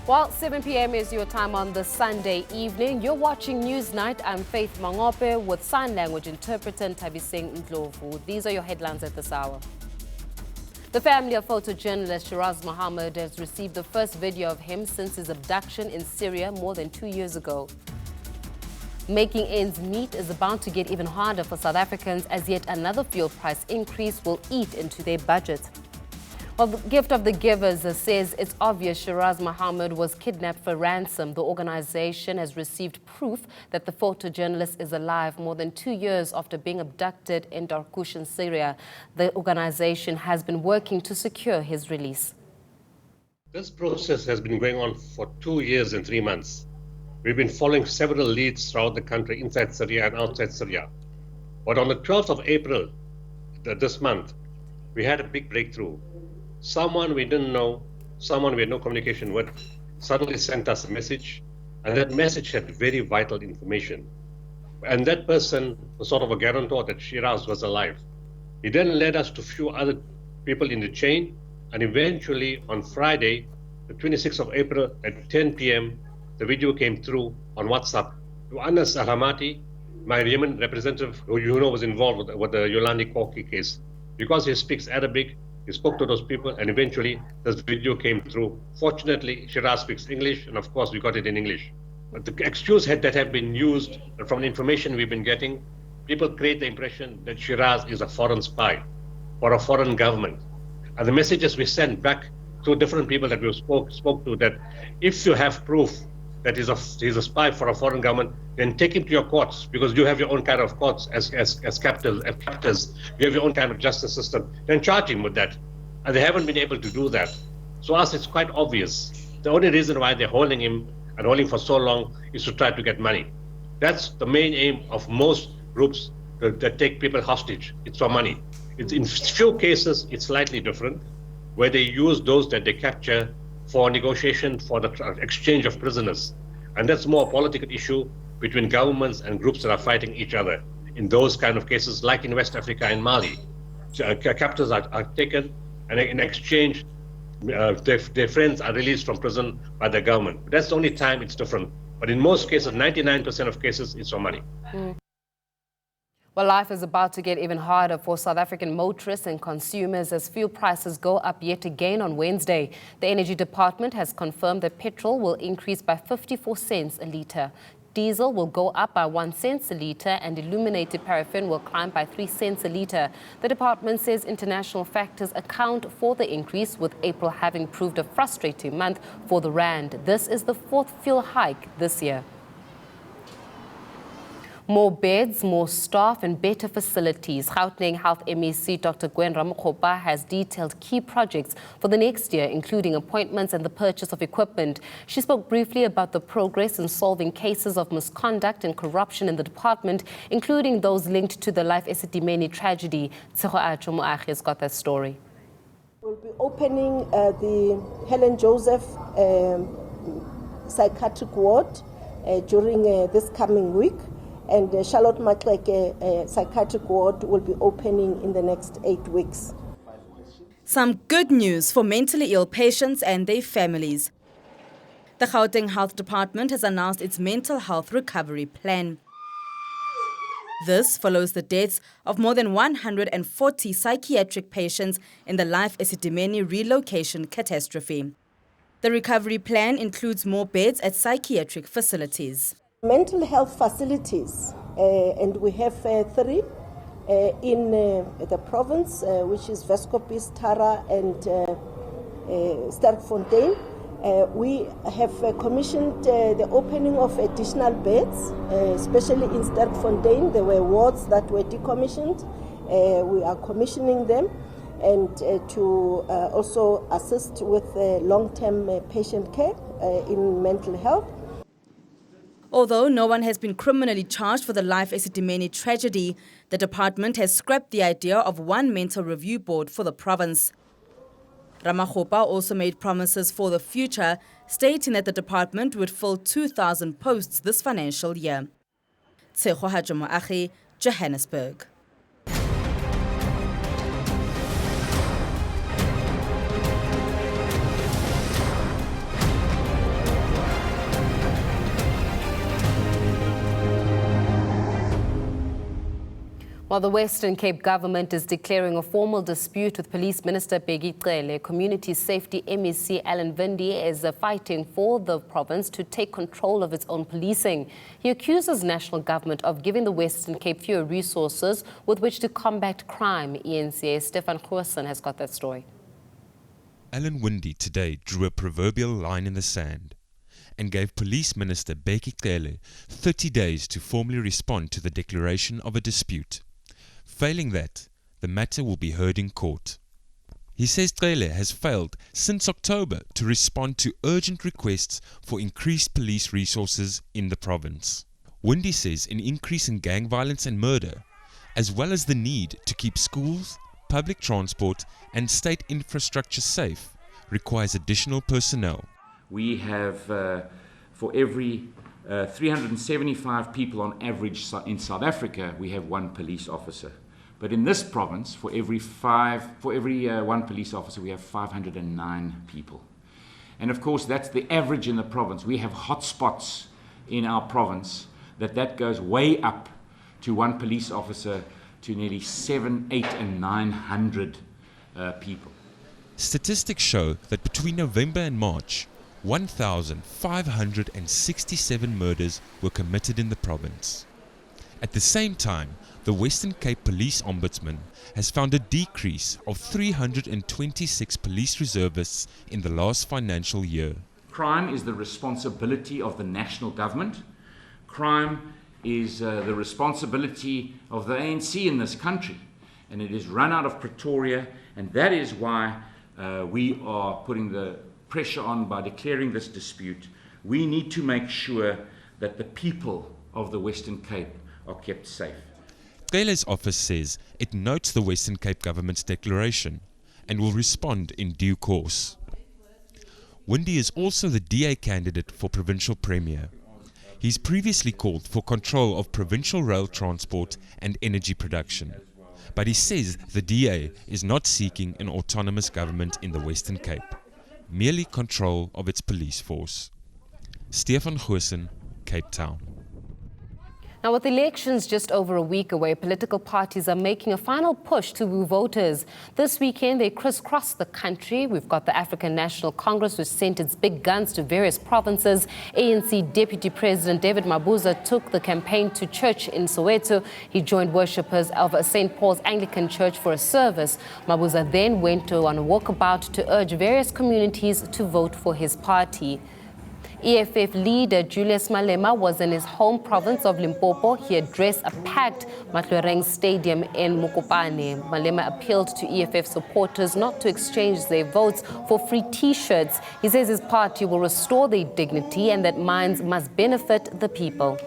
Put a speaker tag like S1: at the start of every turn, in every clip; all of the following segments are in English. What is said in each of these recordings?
S1: Well, 7 p.m. is your time on this Sunday evening. You're watching Newsnight. I'm Faith Mangope with sign language interpreter Tabiseng Ndlovu. These are your headlines at this hour. The family of photojournalist Shiraz Mohammed has received the first video of him since his abduction in Syria more than 2 years ago. Making ends meet is about to get even harder for South Africans as yet another fuel price increase will eat into their budget. Well, the Gift of the Givers says it's obvious Shiraz Mohammed was kidnapped for ransom. The organization has received proof that the photojournalist is alive more than 2 years after being abducted in Darkush in Syria. The organization has been working to secure his release.
S2: This process has been going on for 2 years and 3 months. We've been following several leads throughout the country, inside Syria and outside Syria. But on the 12th of April, this month, we had a big breakthrough. Someone we didn't know, someone we had no communication with, suddenly sent us a message, and that message had very vital information. And that person was sort of a guarantor that Shiraz was alive. He then led us to a few other people in the chain, and eventually on Friday, the 26th of April at 10 p.m., the video came through on WhatsApp to Anas Alhamati, my Yemen representative who you know was involved with the Yolandi Koki case. Because he speaks Arabic, he spoke to those people, and eventually this video came through. Fortunately, Shiraz speaks English, and of course we got it in English. But the excuse that have been used from the information we've been getting, people create the impression that Shiraz is a foreign spy for a foreign government. And the messages we sent back to different people that we spoke to, that if you have proof that he's a spy for a foreign government, then take him to your courts, because you have your own kind of courts as captors. You have your own kind of justice system. Then charge him with that. And they haven't been able to do that. So us, it's quite obvious. The only reason why they're holding him and holding for so long is to try to get money. That's the main aim of most groups that take people hostage. It's for money. It's in few cases, it's slightly different, where they use those that they capture for negotiation for the exchange of prisoners. And that's more a political issue between governments and groups that are fighting each other. In those kind of cases, like in West Africa and Mali, captors are taken, and in exchange, their friends are released from prison by the government. That's the only time it's different. But in most cases, 99% of cases, it's for money.
S1: Well, life is about to get even harder for South African motorists and consumers as fuel prices go up yet again on Wednesday. The Energy Department has confirmed that petrol will increase by 54 cents a litre. Diesel will go up by 1 cent a litre and illuminated paraffin will climb by 3 cents a litre. The department says international factors account for the increase, with April having proved a frustrating month for the rand. This is the fourth fuel hike this year. More beds, more staff and better facilities. Gauteng Health MEC Dr. Gwen Ramokgopa has detailed key projects for the next year, including appointments and the purchase of equipment. She spoke briefly about the progress in solving cases of misconduct and corruption in the department, including those linked to the Life Esidimeni tragedy. Tseho Acho Moagi has got that story.
S3: We'll be opening the Helen Joseph psychiatric ward during this coming week. And Charlotte Matleke psychiatric ward will be opening in the next 8 weeks.
S4: Some good news for mentally ill patients and their families. The Gauteng Health Department has announced its mental health recovery plan. This follows the deaths of more than 140 psychiatric patients in the Life Esidimeni relocation catastrophe. The recovery plan includes more beds at psychiatric facilities.
S3: Mental health facilities, and we have 3 in the province, which is Weskopis, Tara and Sterkfontein. We have commissioned the opening of additional beds, especially in Sterkfontein. There were wards that were decommissioned. We are commissioning them, and to also assist with long-term patient care in mental health.
S4: Although no one has been criminally charged for the Life Esidimeni tragedy, the department has scrapped the idea of one mental review board for the province. Ramokgopa also made promises for the future, stating that the department would fill 2,000 posts this financial year. Tseho Moagi, Johannesburg.
S1: While the Western Cape government is declaring a formal dispute with Police Minister Bheki Cele, Community Safety MEC Alan Vindi is fighting for the province to take control of its own policing. He accuses national government of giving the Western Cape fewer resources with which to combat crime. ENCA's Stefan Kwazulu-Natal has got that story.
S5: Alan Vindi today drew a proverbial line in the sand and gave Police Minister Bheki Cele 30 days to formally respond to the declaration of a dispute. Failing that, the matter will be heard in court. He says Cele has failed since October to respond to urgent requests for increased police resources in the province. Vindi says an increase in gang violence and murder, as well as the need to keep schools, public transport and state infrastructure safe, requires additional personnel.
S6: We have, for every 375 people on average in South Africa, we have one police officer. But in this province, for every one police officer, we have 509 people. And of course, that's the average in the province. We have hotspots in our province that goes way up to one police officer to nearly 700, 800 and 900 people.
S5: Statistics show that between November and March, 1,567 murders were committed in the province. At the same time, the Western Cape Police Ombudsman has found a decrease of 326 police reservists in the last financial year.
S6: Crime is the responsibility of the national government. Crime is the responsibility of the ANC in this country, and it is run out of Pretoria, and that is why we are putting the pressure on by declaring this dispute. We need to make sure that the people of the Western Cape are kept safe.
S5: Cele's office says it notes the Western Cape government's declaration and will respond in due course. Vindi is also the DA candidate for provincial premier. He's previously called for control of provincial rail transport and energy production. But he says the DA is not seeking an autonomous government in the Western Cape, merely control of its police force. Stefan Kwazulu-Natal, Cape Town.
S1: Now, with elections just over a week away, political parties are making a final push to woo voters. This weekend, they crisscross the country. We've got the African National Congress, which sent its big guns to various provinces. ANC Deputy President David Mabuza took the campaign to church in Soweto. He joined worshippers of St. Paul's Anglican Church for a service. Mabuza then went on a walkabout to urge various communities to vote for his party. EFF leader Julius Malema was in his home province of Limpopo. He addressed a packed Matlwereng Stadium in Mokopane. Malema appealed to EFF supporters not to exchange their votes for free T-shirts. He says his party will restore their dignity and that mines must benefit the people.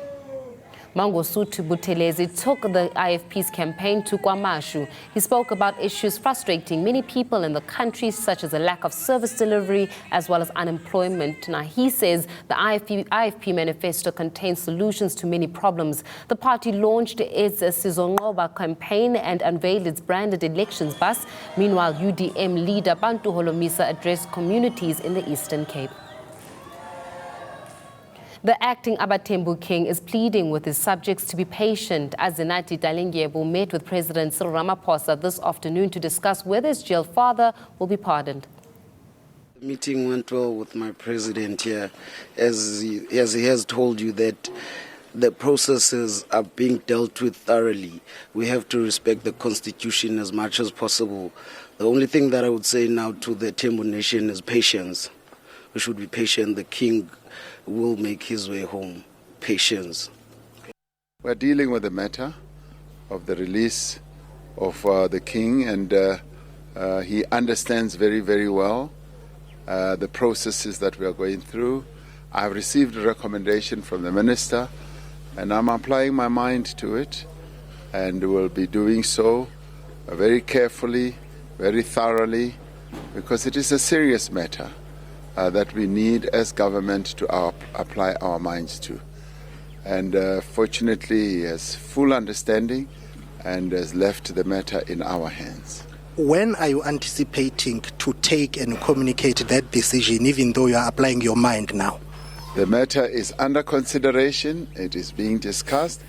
S1: Mangosuthu Buthelezi took the IFP's campaign to KwaMashu. He spoke about issues frustrating many people in the country, such as a lack of service delivery as well as unemployment. Now, he says the IFP manifesto contains solutions to many problems. The party launched its Sizonqoba campaign and unveiled its branded elections bus. Meanwhile, UDM leader Bantu Holomisa addressed communities in the Eastern Cape. The acting Abatembu King is pleading with his subjects to be patient as Zenati Dalindyebo met with President Cyril Ramaphosa this afternoon to discuss whether his jailed father will be pardoned.
S7: The meeting went well with my president here, as he has told you that the processes are being dealt with thoroughly. We have to respect the constitution as much as possible. The only thing that I would say now to the Tembu nation is patience. We should be patient. The king will make his way home. Patience.
S8: We're dealing with the matter of the release of the king, and he understands very, very well the processes that we are going through. I've received a recommendation from the minister, and I'm applying my mind to it, and will be doing so very carefully, very thoroughly, because it is a serious matter that we need as government to apply our minds to. And fortunately, he has full understanding and has left the matter in our hands.
S9: When are you anticipating to take and communicate that decision, even though you are applying your mind now?
S8: The matter is under consideration. It is being discussed.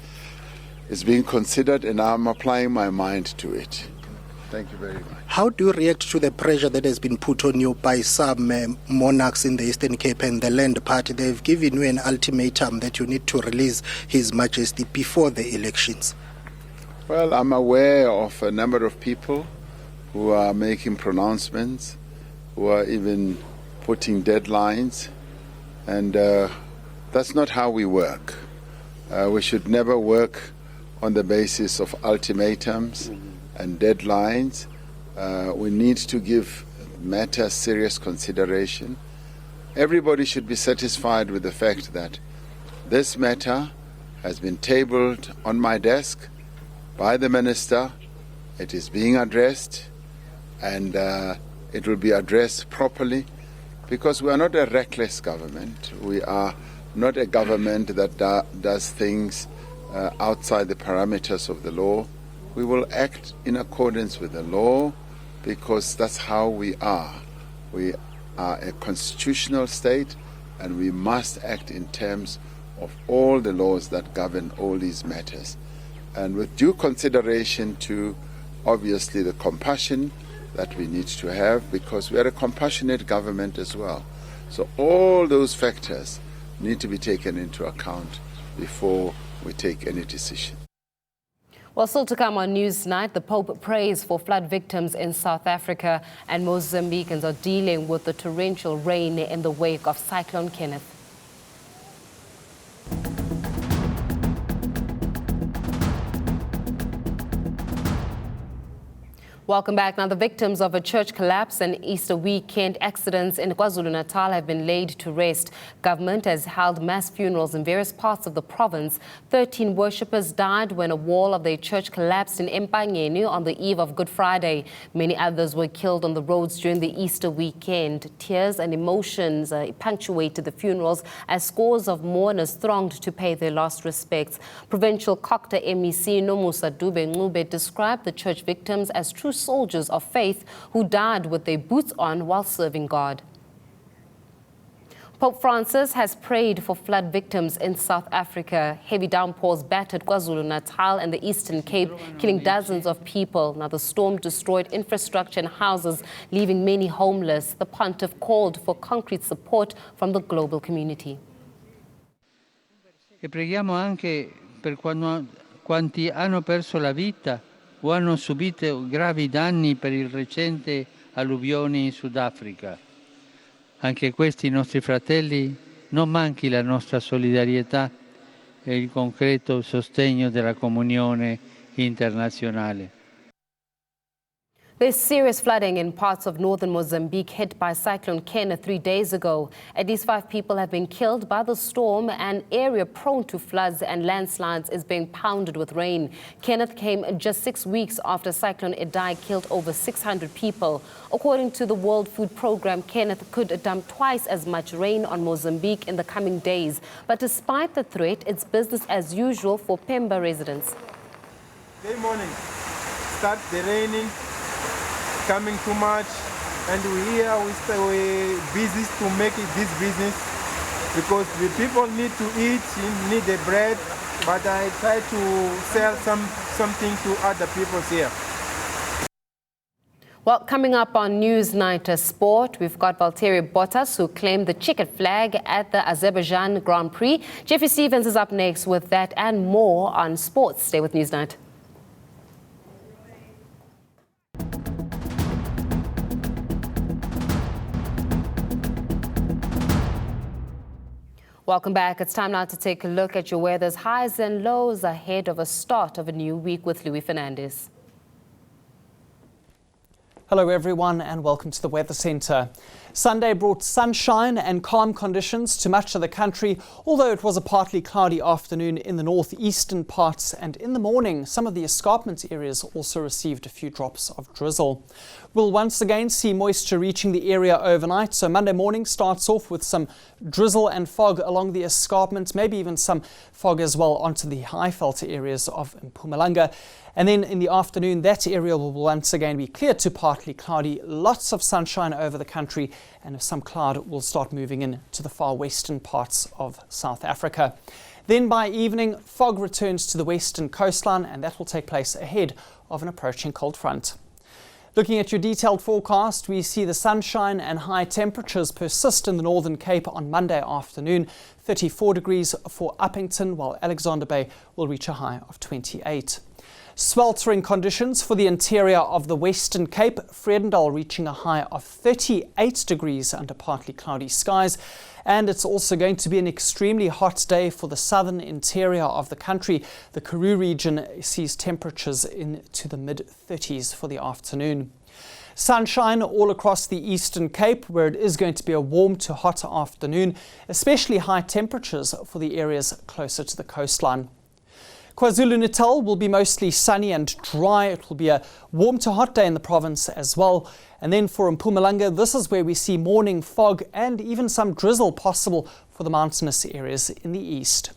S8: is being considered, and I'm applying my mind to it. Thank you very much.
S9: How do you react to the pressure that has been put on you by some monarchs in the Eastern Cape and the Land Party? They've given you an ultimatum that you need to release His Majesty before the elections.
S8: Well, I'm aware of a number of people who are making pronouncements, who are even putting deadlines, and that's not how we work. We should never work on the basis of ultimatums and deadlines. We need to give matters serious consideration. Everybody should be satisfied with the fact that this matter has been tabled on my desk by the minister. It is being addressed, and it will be addressed properly, because we are not a reckless government. We are not a government that does things outside the parameters of the law. We will act in accordance with the law, because that's how we are. We are a constitutional state, and we must act in terms of all the laws that govern all these matters, and with due consideration to, obviously, the compassion that we need to have, because we are a compassionate government as well. So all those factors need to be taken into account before we take any decision.
S1: Well, still to come on Newsnight, the Pope prays for flood victims in South Africa, and Mozambicans are dealing with the torrential rain in the wake of Cyclone Kenneth. Welcome back. Now, the victims of a church collapse and Easter weekend accidents in Kwazulu-Natal have been laid to rest. Government has held mass funerals in various parts of the province. 13 worshippers died when a wall of their church collapsed in Mpumalanga on the eve of Good Friday. Many others were killed on the roads during the Easter weekend. Tears and emotions punctuated the funerals as scores of mourners thronged to pay their last respects. Provincial Cocta MEC Nomusa Dube described the church victims as true soldiers of faith who died with their boots on while serving God. Pope Francis has prayed for flood victims in South Africa. Heavy downpours battered Kwazulu-Natal and the Eastern Cape, killing dozens of people. Now, the storm destroyed infrastructure and houses, leaving many homeless. The pontiff called for concrete support from the global community.
S10: E preghiamo anche per quanti hanno perso la vita o hanno subito gravi danni per il recente alluvione in Sudafrica. Anche questi nostri fratelli non manchi la nostra solidarietà e il concreto sostegno della comunione internazionale.
S1: There's serious flooding in parts of northern Mozambique hit by Cyclone Kenneth 3 days ago. At least 5 people have been killed by the storm. An area prone to floods and landslides is being pounded with rain. Kenneth came just 6 weeks after Cyclone Idai killed over 600 people. According to the World Food Programme, Kenneth could dump twice as much rain on Mozambique in the coming days. But despite the threat, it's business as usual for Pemba residents.
S11: Good morning. Start the raining. Coming too much, and we're busy to make this business because the people need to eat, need the bread, but I try to sell something to other people here.
S1: Well, coming up on Newsnight Sport, we've got Valtteri Bottas, who claimed the checkered flag at the Azerbaijan Grand Prix. Jeffrey Stevens is up next with that and more on sports. Stay with Newsnight. Welcome back. It's time now to take a look at your weather's highs and lows ahead of a start of a new week with Louis Fernandez.
S12: Hello everyone and welcome to the Weather Centre. Sunday brought sunshine and calm conditions to much of the country, although it was a partly cloudy afternoon in the northeastern parts, and in the morning some of the escarpment areas also received a few drops of drizzle. We'll once again see moisture reaching the area overnight, so Monday morning starts off with some drizzle and fog along the escarpments, maybe even some fog as well onto the high-felt areas of Mpumalanga. And then in the afternoon, that area will once again be clear to partly cloudy, lots of sunshine over the country, and some cloud will start moving in to the far western parts of South Africa. Then by evening, fog returns to the western coastline, and that will take place ahead of an approaching cold front. Looking at your detailed forecast, we see the sunshine and high temperatures persist in the Northern Cape on Monday afternoon. 34 degrees for Uppington, while Alexander Bay will reach a high of 28. Sweltering conditions for the interior of the Western Cape, Vredendal reaching a high of 38 degrees under partly cloudy skies. And it's also going to be an extremely hot day for the southern interior of the country. The Karoo region sees temperatures into the mid-30s for the afternoon. Sunshine all across the Eastern Cape, where it is going to be a warm to hot afternoon, especially high temperatures for the areas closer to the coastline. Kwazulu-Natal will be mostly sunny and dry. It will be a warm to hot day in the province as well. And then for Mpumalanga, this is where we see morning fog and even some drizzle possible for the mountainous areas in the east.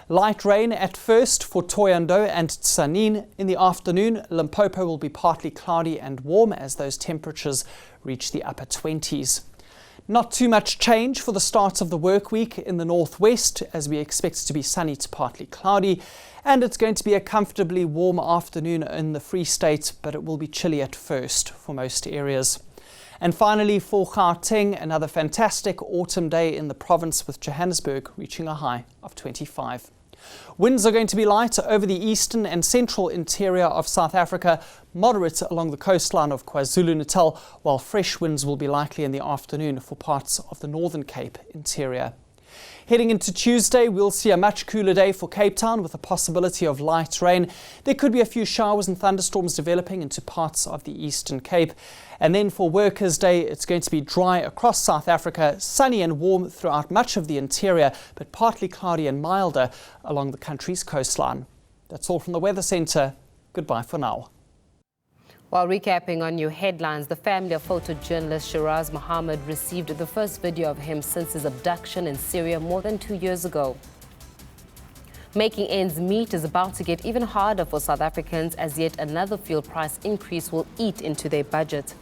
S12: Light rain at first for Thohoyandou and Tzaneen. In the afternoon, Limpopo will be partly cloudy and warm as those temperatures reach the upper 20s. Not too much change for the start of the work week in the northwest, as we expect it to be sunny to partly cloudy. And it's going to be a comfortably warm afternoon in the Free State, but it will be chilly at first for most areas. And finally, for Gauteng, another fantastic autumn day in the province, with Johannesburg reaching a high of 25. Winds are going to be light over the eastern and central interior of South Africa, moderate along the coastline of KwaZulu-Natal, while fresh winds will be likely in the afternoon for parts of the Northern Cape interior. Heading into Tuesday, we'll see a much cooler day for Cape Town with a possibility of light rain. There could be a few showers and thunderstorms developing into parts of the Eastern Cape. And then for Workers' Day, it's going to be dry across South Africa, sunny and warm throughout much of the interior, but partly cloudy and milder along the country's coastline. That's all from the Weather Centre. Goodbye for now.
S1: While recapping on your headlines, the family of photojournalist Shiraz Mohammed received the first video of him since his abduction in Syria more than 2 years ago. Making ends meet is about to get even harder for South Africans, as yet another fuel price increase will eat into their budget.